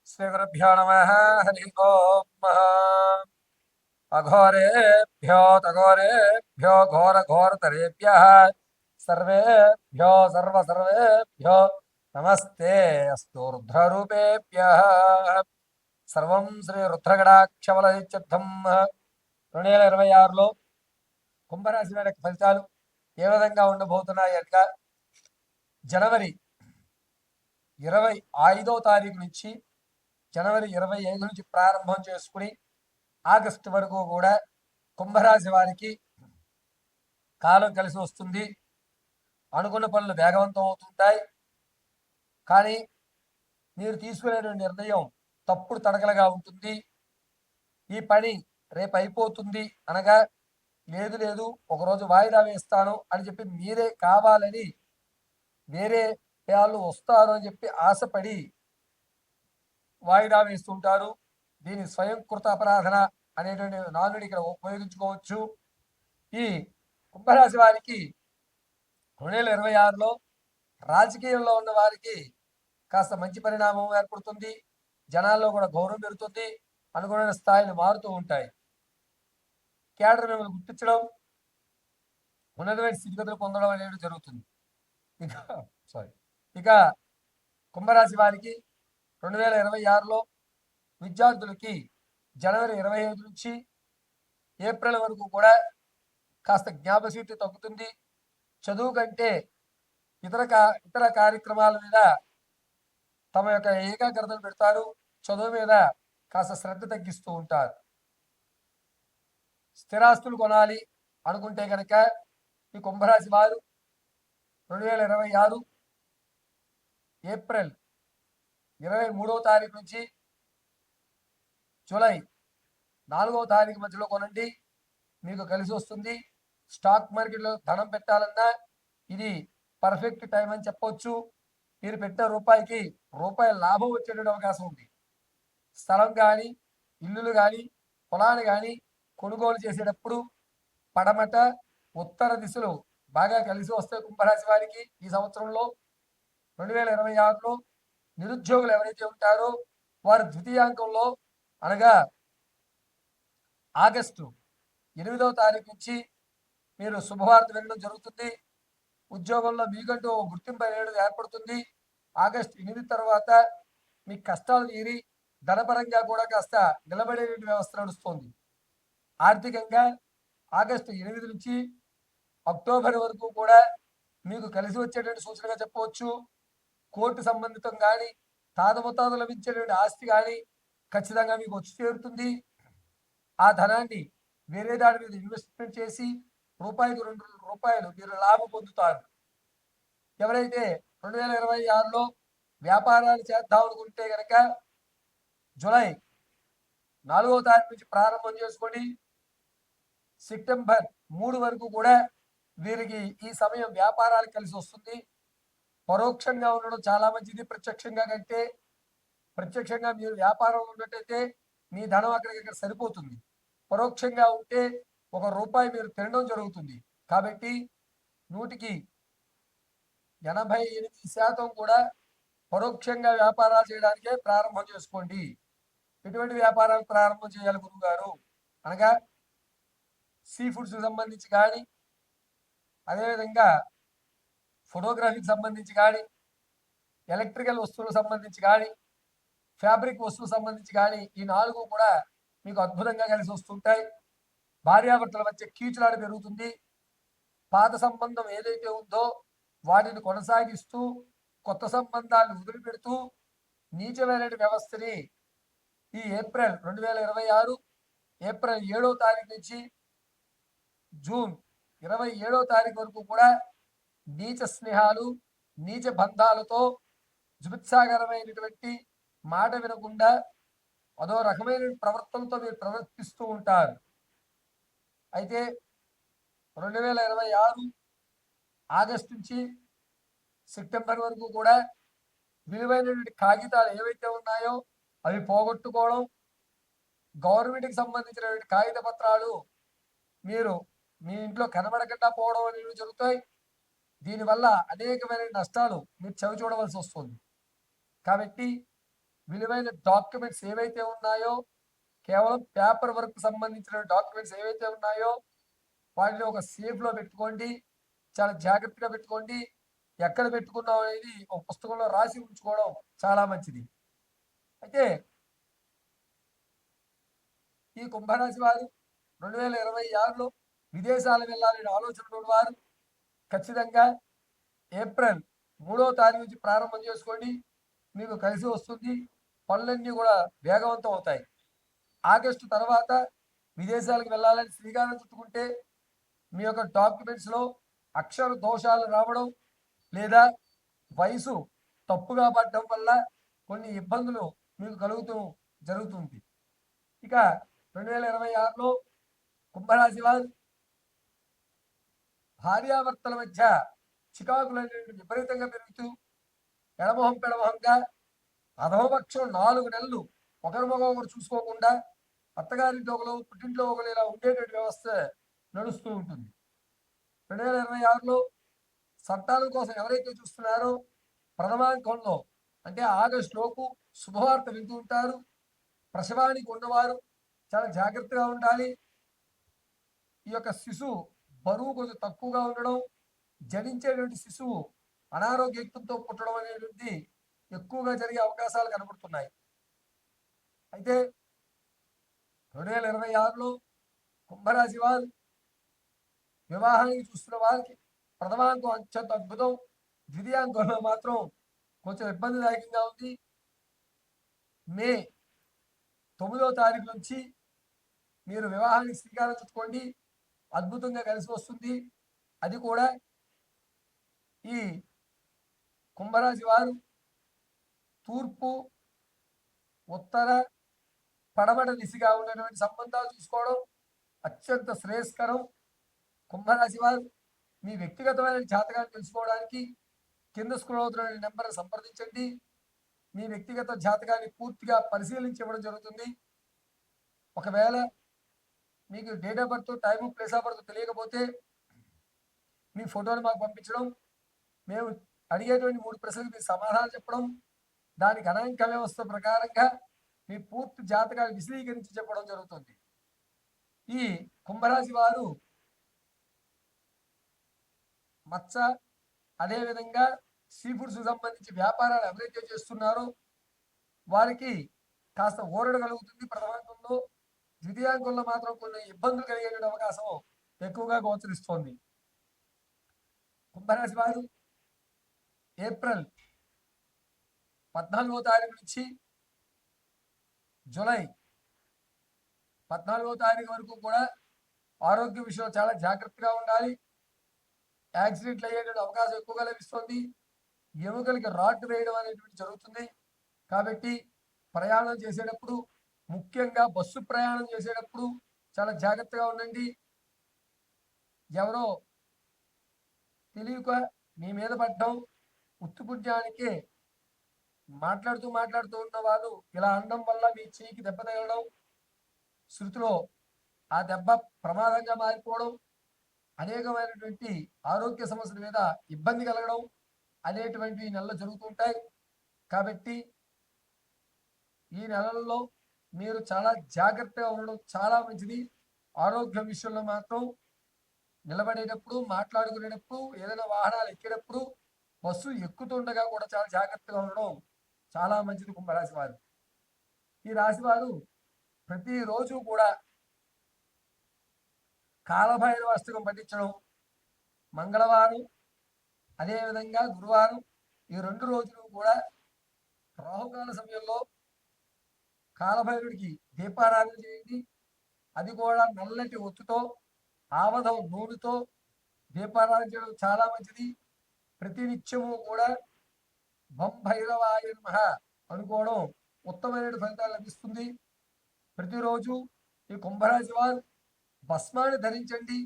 श्रीगुरुभ्यो नमः। हरि ओम्। अघोरेभ्यो तघोरेभ्यो घोरघोरतरेभ्यः सर्वेभ्यो सर्वेभ्यो नमस्ते अस्तु रुद्ररूपेभ्यः। सर्वं श्री रुद्रगणाक्षबलनित्यर्थं 2026లో కుంభరాశి వారికి ఫలితాలు ఏ విధంగా ఉండబోతున్నాయి అనగా జనవరి 25వ తారీఖు నుంచి జనవరి 25 నుంచి ప్రారంభం చేసుకుని ఆగస్టు వరకు కూడా కుంభరాశి వారికి కాలం కలిసి వస్తుంది. అనుకున్న పనులు వేగవంతం అవుతుంటాయి. కానీ మీరు తీసుకునేటువంటి నిర్ణయం తప్పుడు తడకలుగా ఉంటుంది. ఈ పని రేపు అయిపోతుంది అనగా లేదు లేదు ఒకరోజు వాయిదా వేస్తాను అని చెప్పి మీరే కావాలని వేరే వాళ్ళు వస్తారు అని చెప్పి ఆశపడి వాయిదా వేస్తుంటారు. దీని స్వయంకృత అపరాధన అనేటువంటి నానుడి ఇక్కడ ఉపయోగించుకోవచ్చు. ఈ కుంభరాశి వారికి 2026లో రాజకీయంలో ఉన్న వారికి కాస్త మంచి పరిణామం ఏర్పడుతుంది. జనాల్లో కూడా గౌరవం పెరుగుతుంది. అనుగుణ స్థాయిలు మారుతూ ఉంటాయి. కేడర్ మిమ్మల్ని గుర్తించడం, ఉన్నతమైన స్థితిగతులు పొందడం అనేది జరుగుతుంది. ఇక కుంభరాశి వారికి 2026లో విద్యార్థులకి జనవరి 25 నుంచి ఏప్రిల్ వరకు కూడా కాస్త జ్ఞాపశక్తి తగ్గుతుంది. చదువు కంటే ఇతర కార్యక్రమాల మీద తమ యొక్క ఏకాగ్రతను పెడతారు. చదువు మీద కాస్త శ్రద్ధ తగ్గిస్తూ ఉంటారు. స్థిరాస్తులు కొనాలి అనుకుంటే కనుక ఈ కుంభరాశి వారు 2026 ఏప్రిల్ 23వ తారీఖు నుంచి జూలై 4వ తారీఖు మధ్యలో కొనండి, మీకు కలిసి వస్తుంది. స్టాక్ మార్కెట్లో ధనం పెట్టాలన్నా ఇది పర్ఫెక్ట్ టైం అని చెప్పవచ్చు. మీరు పెట్టిన రూపాయికి రూపాయి లాభం వచ్చేటువంటి అవకాశం ఉంది. స్థలం కానీ, ఇల్లులు కానీ, పొలాలు కానీ కొనుగోలు చేసేటప్పుడు పడమట ఉత్తర దిశలు బాగా కలిసి వస్తాయి. కుంభరాశి వారికి ఈ సంవత్సరంలో 2026లో నిరుద్యోగులు ఎవరైతే ఉంటారో వారు ద్వితీయాంకంలో అనగా ఆగస్టు 8వ తారీఖు నుంచి మీరు శుభవార్త వినడం జరుగుతుంది. ఉద్యోగంలో మీకంటూ గుర్తింపు అనేది ఏర్పడుతుంది. ఆగస్టు 8 తర్వాత మీ కష్టాలు తీరి ధనపరంగా కూడా కాస్త నిలబడే వ్యవస్థ నడుస్తుంది. ఆర్థికంగా ఆగస్టు 8 నుంచి అక్టోబర్ వరకు కూడా మీకు కలిసి వచ్చేటువంటి సూచనగా చెప్పవచ్చు. కోర్టు సంబంధితం కానీ, తాతముత్తాతలు లభించేటువంటి ఆస్తి కానీ ఖచ్చితంగా మీకు వచ్చి చేరుతుంది. ఆ ధనాన్ని వేరే దాని మీద ఇన్వెస్ట్మెంట్ చేసి రూపాయికి 2 రూపాయలు మీరు లాభం పొందుతారు. ఎవరైతే 2026లో వ్యాపారాలు చేద్దాం అనుకుంటే కనుక జూలై 4వ తారీఖు నుంచి ప్రారంభం చేసుకొని సెప్టెంబర్ 3 వరకు కూడా వీరికి ఈ సమయం వ్యాపారాలు కలిసి వస్తుంది. పరోక్షంగా ఉండడం చాలా మంచిది ప్రత్యక్షంగా కంటే. ప్రత్యక్షంగా మీరు వ్యాపారంలో ఉన్నట్టయితే మీ ధనం అక్కడికి సరిపోతుంది. పరోక్షంగా ఉంటే 1 రూపాయి మీరు తినడం జరుగుతుంది. కాబట్టి 100కి 88% కూడా పరోక్షంగా వ్యాపారాలు చేయడానికే ప్రారంభం చేసుకోండి. ఎటువంటి వ్యాపారాలు ప్రారంభం చేయాలి గురువు గారు అనగా సీ ఫుడ్స్కి సంబంధించి కానీ, అదేవిధంగా ఫోటోగ్రఫీకి సంబంధించి కానీ, ఎలక్ట్రికల్ వస్తువులకు సంబంధించి కానీ, ఫ్యాబ్రిక్ వస్తువులకు సంబంధించి కానీ ఈ 4 కూడా మీకు అద్భుతంగా కలిసి వస్తుంటాయి. భార్యాభర్తల మధ్య కీచులాట పెరుగుతుంది. పాత సంబంధం ఏదైతే ఉందో వాటిని కొనసాగిస్తూ కొత్త సంబంధాలను వదిలిపెడుతూ నీచమైన వ్యవస్థని ఈ ఏప్రిల్ 2026 ఏప్రిల్ 7వ తారీఖు నుంచి జూన్ 27వ తారీఖు వరకు కూడా నీచ స్నేహాలు, నీచ బంధాలతో జుగుత్సాకరమైనటువంటి మాట వినకుండా అదో రకమైన ప్రవర్తనతో మీరు ప్రవర్తిస్తూ ఉంటారు. అయితే 2026 ఆగస్టు నుంచి సెప్టెంబర్ వరకు కూడా విలువైనటువంటి కాగితాలు ఏవైతే ఉన్నాయో అవి పోగొట్టుకోవడం, గవర్నమెంట్కి సంబంధించినటువంటి కాగిత పత్రాలు మీరు మీ ఇంట్లో కనబడకుండా పోవడం అనేవి జరుగుతాయి. దీనివల్ల అనేకమైన నష్టాలు మీరు చవి చూడవలసి వస్తుంది. కాబట్టి విలువైన డాక్యుమెంట్స్ ఏవైతే ఉన్నాయో, కేవలం పేపర్ వర్క్ సంబంధించిన డాక్యుమెంట్స్ ఏవైతే ఉన్నాయో వాటిని ఒక సేఫ్లో పెట్టుకోండి. చాలా జాగ్రత్తగా పెట్టుకోండి. ఎక్కడ పెట్టుకున్నాం అనేది ఒక పుస్తకంలో రాసి ఉంచుకోవడం చాలా మంచిది. అయితే ఈ కుంభరాశి వారు 2026లో విదేశాలు వెళ్ళాలని ఆలోచన వారు ఖచ్చితంగా ఏప్రిల్ 3వ తారీఖు నుంచి ప్రారంభం చేసుకోండి. మీకు కలిసి వస్తుంది. పనులన్నీ కూడా వేగవంతం అవుతాయి. ఆగస్టు తర్వాత విదేశాలకు వెళ్ళాలని శ్రీకారం చుట్టుకుంటే మీ యొక్క డాక్యుమెంట్స్లో అక్షర దోషాలు రావడం లేదా వయసు తప్పుగా పడడం వల్ల కొన్ని ఇబ్బందులు మీకు కలుగుతూ జరుగుతుంది. ఇక 2026లో కుంభరాశి వారు భార్యాభర్తల మధ్య చికాకులు అనేవి విపరీతంగా పెరుగుతూ ఎడమొహం పెడమొహంగా అధమపక్షం 4 నెలలు ఒకరి మొగ ఒకరు చూసుకోకుండా అత్తగారింటి ఒకరు పుట్టింట్లో ఒకరు ఇలా ఉండేటువంటి వ్యవస్థ నడుస్తూ ఉంటుంది. 2026లో సంతానం కోసం ఎవరైతే చూస్తున్నారో ప్రథమాంకంలో అంటే ఆగస్టులోపు శుభవార్త వింటూ ఉంటారు. ప్రసవానికి ఉన్నవారు చాలా జాగ్రత్తగా ఉండాలి. ఈ యొక్క శిశువు బరువు కొంచెం తక్కువగా ఉండడం, జనించేటువంటి శిశువు అనారోగ్యయుక్తంతో పుట్టడం అనేటువంటి ఎక్కువగా జరిగే అవకాశాలు కనబడుతున్నాయి. అయితే 2026లో కుంభరాశి వారు వివాహానికి చూస్తున్న వారికి ప్రథమాంకం అత్యంత అద్భుతం, ద్వితీయాంకంలో మాత్రం కొంచెం ఇబ్బందిదాయకంగా ఉంది. మే 9వ తారీఖు నుంచి మీరు వివాహానికి శ్రీకారం చుట్టుకోండి. అద్భుతంగా కలిసి వస్తుంది. అది కూడా ఈ కుంభరాశి వారు తూర్పు, ఉత్తర, పడమట దిశగా ఉన్నటువంటి సంబంధాలు చూసుకోవడం అత్యంత శ్రేయస్కరం. కుంభరాశి వారు మీ వ్యక్తిగతమైన జాతకాన్ని తెలుసుకోవడానికి కింద స్క్రోల్ అవుతున్న నెంబర్ సంప్రదించండి. మీ వ్యక్తిగత జాతకాన్ని పూర్తిగా పరిశీలించి ఇవ్వడం జరుగుతుంది. ఒకవేళ మీకు date of birth, time, place of birth తెలియకపోతే మీ ఫోటోని మాకు పంపించడం, మేము అడిగేటువంటి 3 ప్రశ్నలకు మీ సమాధానం చెప్పడం, దాని గణాంక వ్యవస్థ ప్రకారంగా మీ పూర్తి జాతకాన్ని విశదీకరించి చెప్పడం జరుగుతుంది. ఈ కుంభరాశి వారు మత్స్య అదేవిధంగా సీ ఫుడ్స్ సంబంధించి వ్యాపారాలు ఎవరైతే చేస్తున్నారో వారికి కాస్త ఊరట కలుగుతుంది ప్రథమాంకంలో. ద్వితీయాంకంలో మాత్రం కొన్ని ఇబ్బందులు కలిగే అవకాశం ఎక్కువగా గోచరిస్తోంది. కుంభరాశి వారు ఏప్రిల్ 14వ తారీఖు నుంచి జూలై 14వ తారీఖు వరకు కూడా ఆరోగ్య విషయంలో చాలా జాగ్రత్తగా ఉండాలి. యాక్సిడెంట్లు అయ్యేటువంటి అవకాశం ఎక్కువగా లభిస్తుంది. ఎముకలకి రాడ్ వేయడం అనేటువంటి జరుగుతుంది. కాబట్టి ప్రయాణం చేసేటప్పుడు, ముఖ్యంగా బస్సు ప్రయాణం చేసేటప్పుడు చాలా జాగ్రత్తగా ఉండండి. ఎవరో తెలియక మీ మీద పడ్డం, ఉత్తుపుణ్యానికి మాట్లాడుతూ ఉన్న వాళ్ళు ఇలా అనడం వల్ల మీ చేయికి దెబ్బ తగలడం, శృతిలో ఆ దెబ్బ ప్రమాదంగా మారిపోవడం, అనేకమైనటువంటి ఆరోగ్య సమస్యల మీద ఇబ్బంది కలగడం అనేటువంటివి నెలలో జరుగుతుంటాయి. కాబట్టి ఈ నెలల్లో మీరు చాలా జాగ్రత్తగా ఉండడం చాలా మంచిది. ఆరోగ్యం విషయంలో మాత్రం నిలబడేటప్పుడు, మాట్లాడుకునేటప్పుడు, ఏదైనా వాహనాలు ఎక్కేటప్పుడు, బస్సు ఎక్కుతుండగా కూడా చాలా జాగ్రత్తగా ఉండడం చాలా మంచిది. కుంభరాశి వారు, ఈ రాశి వారు ప్రతిరోజు కూడా కాలభైరవ అష్టకం పఠించడం, మంగళవారం అదేవిధంగా గురువారం ఈ 2 రోజులు కూడా రాహుకాల సమయంలో కాలభైరుడికి దీపారాధన చేయండి. అది కూడా నల్లటి ఒత్తుతో, ఆవదం నూనెతో దీపారాధన చేయడం చాలా మంచిది. ప్రతినిత్యము కూడా వం భైరవాయ నమః అనుకోవడం ఉత్తమమైన ఫలితాలు లభిస్తుంది. ప్రతిరోజు ఈ కుంభరాశి వారు భస్మాన్ని ధరించండి.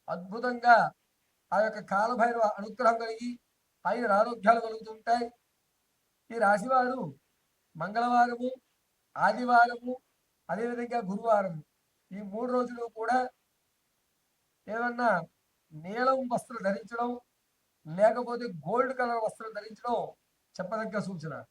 అద్భుతంగా ఆ యొక్క కాలభైరవ అనుగ్రహం కలిగి ఆయన ఆరోగ్యాలు కలుగుతుంటాయి. ఈ రాశివారు మంగళవారము, ఆదివారము, అదేవిధంగా గురువారము ఈ 3 రోజులు కూడా ఏమన్నా నీలం వస్త్రం ధరించడం, లేకపోతే గోల్డ్ కలర్ వస్త్రం ధరించడం చెప్పదగ్గ సూచన.